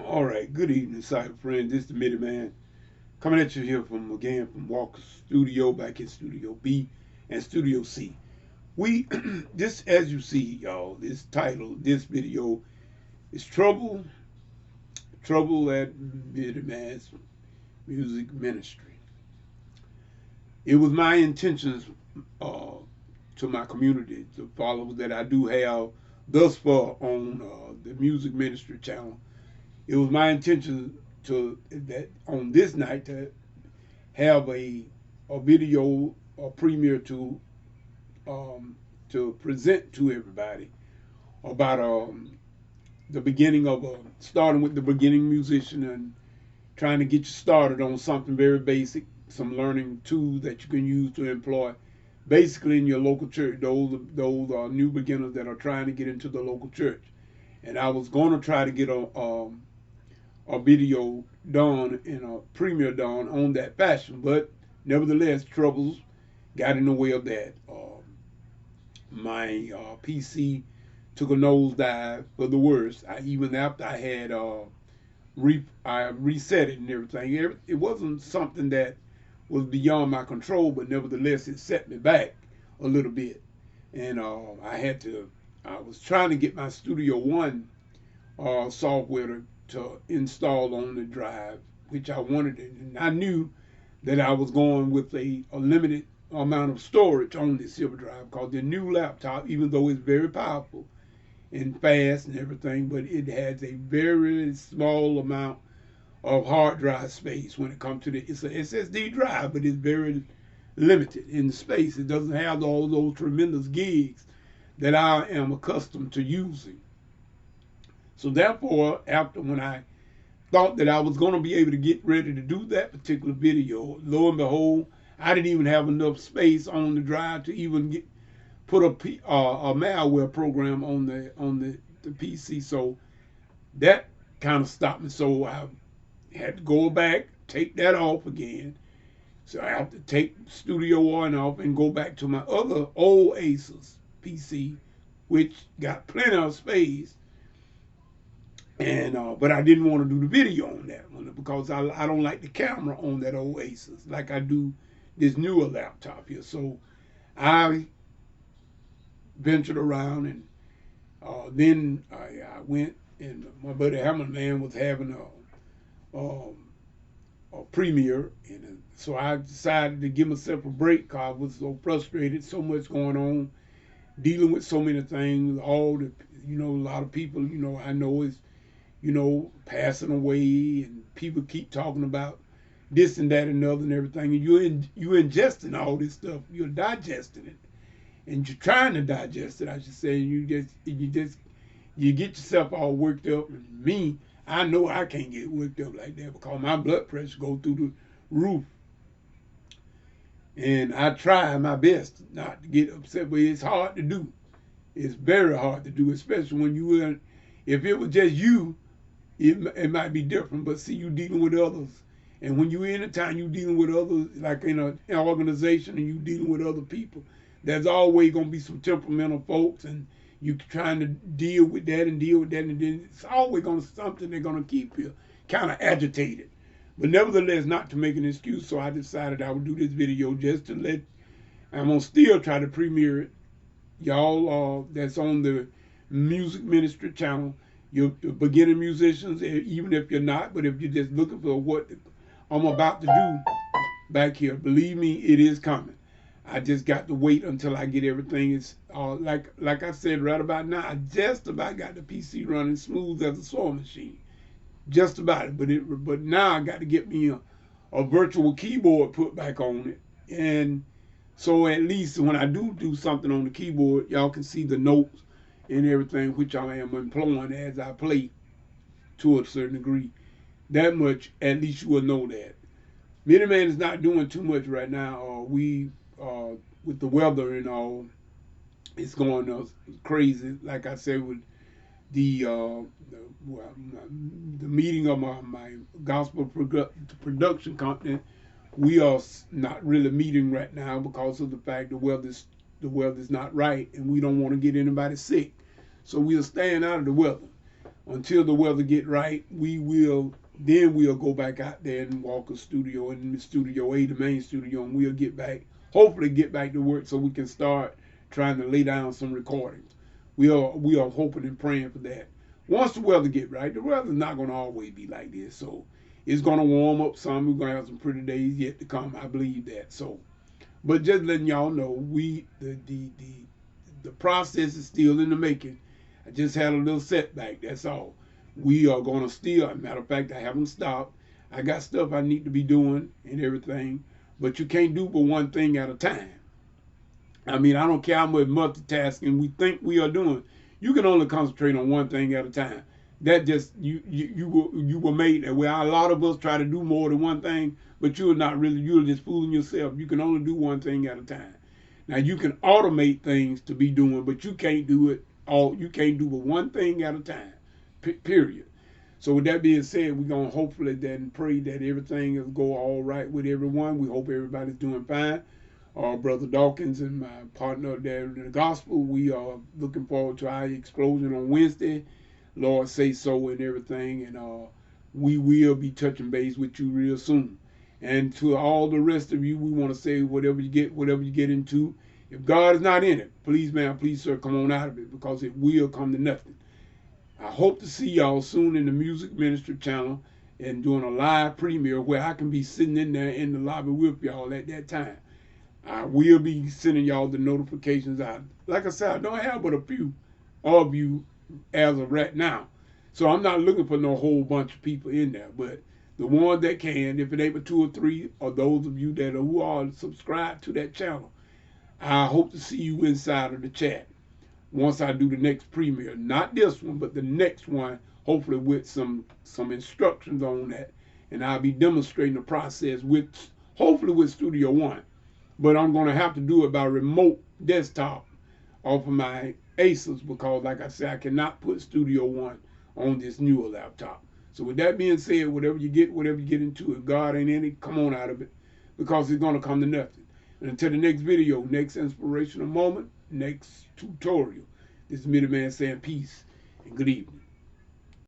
All right, good evening, cyber friends. This is the Midiman coming at you here from Walker's Studio, back in Studio B and Studio C. We this, as you see, y'all, this title, this video is Trouble at Midiman's Music Ministry. It was my intentions uh, to my community, the followers that I do have thus far on the Music Ministry channel. It was my intention to that on this night to have a video, a premiere to present to everybody about the beginning of starting with the beginning musician and trying to get you started on something very basic, some learning tools that you can use to employ basically in your local church. Those are new beginners that are trying to get into the local church. And I was going to try to get a video done and a premiere done on that fashion, but nevertheless, troubles got in the way of that. My PC took a nosedive for the worst. Even after I had I reset it and everything, it wasn't something that was beyond my control, but nevertheless, it set me back a little bit. And I was trying to get my Studio One software to install on the drive, which I wanted it. And I knew that I was going with a limited amount of storage on the silver drive because the new laptop, even though it's very powerful and fast and everything, but it has a very small amount of hard drive space when it comes to it's a SSD drive, but it's very limited in space. It doesn't have all those tremendous gigs that I am accustomed to using. So therefore, after when I thought that I was going to be able to get ready to do that particular video, lo and behold, I didn't even have enough space on the drive to even put a malware program on the PC. So that kind of stopped me. So I had to go back, take that off again. So I have to take Studio One off and go back to my other old Asus PC, which got plenty of space. And but I didn't want to do the video on that one because I don't like the camera on that old Asus like I do this newer laptop here. So I ventured around and then I went and my buddy Hammer man was having a premiere, and so I decided to give myself a break because I was so frustrated, so much going on, dealing with so many things. All the a lot of people I know is passing away, and people keep talking about this and that and the other and everything, and you're ingesting all this stuff, you're digesting it, and you're trying to digest it, I should say. You get yourself all worked up. And me, I know I can't get worked up like that because my blood pressure go through the roof, and I try my best not to get upset, but it's hard to do. It's very hard to do, especially when if it was just you, it might be different. But see, you dealing with others, and when you're in a town, you dealing with others, like in an organization, and you dealing with other people. There's always gonna be some temperamental folks, and you trying to deal with that and deal with that, and then it's always gonna something they're gonna keep you kind of agitated. But nevertheless, not to make an excuse, so I decided I would do this video just to let. I'm gonna still try to premiere it, y'all. That's on the Music Ministry channel. You're beginning musicians, even if you're not, but if you're just looking for what I'm about to do back here, believe me, it is coming. I just got to wait until I get everything. It's like I said right about now, I just about got the PC running smooth as a sewing machine, just about it. But now I got to get me a virtual keyboard put back on it, and so at least when I do something on the keyboard, y'all can see the notes and everything which I am employing as I play to a certain degree. That much, at least you will know that. Midiman is not doing too much right now. With the weather and all, it's going crazy. Like I said, with the meeting of my gospel production company, we are not really meeting right now because of the fact the weather's not right, and we don't want to get anybody sick. So we are staying out of the weather. until the weather get right, we'll go back out there and walk a studio in the studio A, the main studio, and we'll get back, hopefully get back to work so we can start trying to lay down some recordings. We are hoping and praying for that. Once the weather get right, the weather's not gonna always be like this, so it's gonna warm up some. We're gonna have some pretty days yet to come. I believe that. So, but just letting y'all know, the process is still in the making. I just had a little setback. That's all. We are gonna still. As a matter of fact, I haven't stopped. I got stuff I need to be doing and everything, but you can't do but one thing at a time. I mean, I don't care how much multitasking we think we are doing. You can only concentrate on one thing at a time. That just you were made that way. A lot of us try to do more than one thing, but you're just fooling yourself. You can only do one thing at a time. Now you can automate things to be doing, but you can't do it all. You can't do but one thing at a time. Period. So with that being said, we're gonna hopefully then pray that everything will go all right with everyone. We hope everybody's doing fine. Brother Dawkins and my partner there in the gospel, we are looking forward to our explosion on Wednesday. Lord say so and everything, and we will be touching base with you real soon. And to all the rest of you, we want to say whatever you get into, if God is not in it, please, man, please, sir, come on out of it, because it will come to nothing. I hope to see y'all soon in the Music Ministry channel and doing a live premiere where I can be sitting in there in the lobby with y'all at that time. I will be sending y'all the notifications out. Like I said, I don't have but a few of you as of right now. So I'm not looking for no whole bunch of people in there. But the ones that can, if it ain't but 2 or 3, or those of you who are subscribed to that channel, I hope to see you inside of the chat once I do the next premiere. Not this one, but the next one, hopefully with some instructions on that. And I'll be demonstrating the process hopefully with Studio One. But I'm going to have to do it by remote desktop off of my Asus, because, like I said, I cannot put Studio One on this newer laptop. So with that being said, whatever you get into, if God ain't in it, come on out of it, because it's going to come to nothing. And until the next video, next inspirational moment, next tutorial, this is Midiman saying peace and good evening.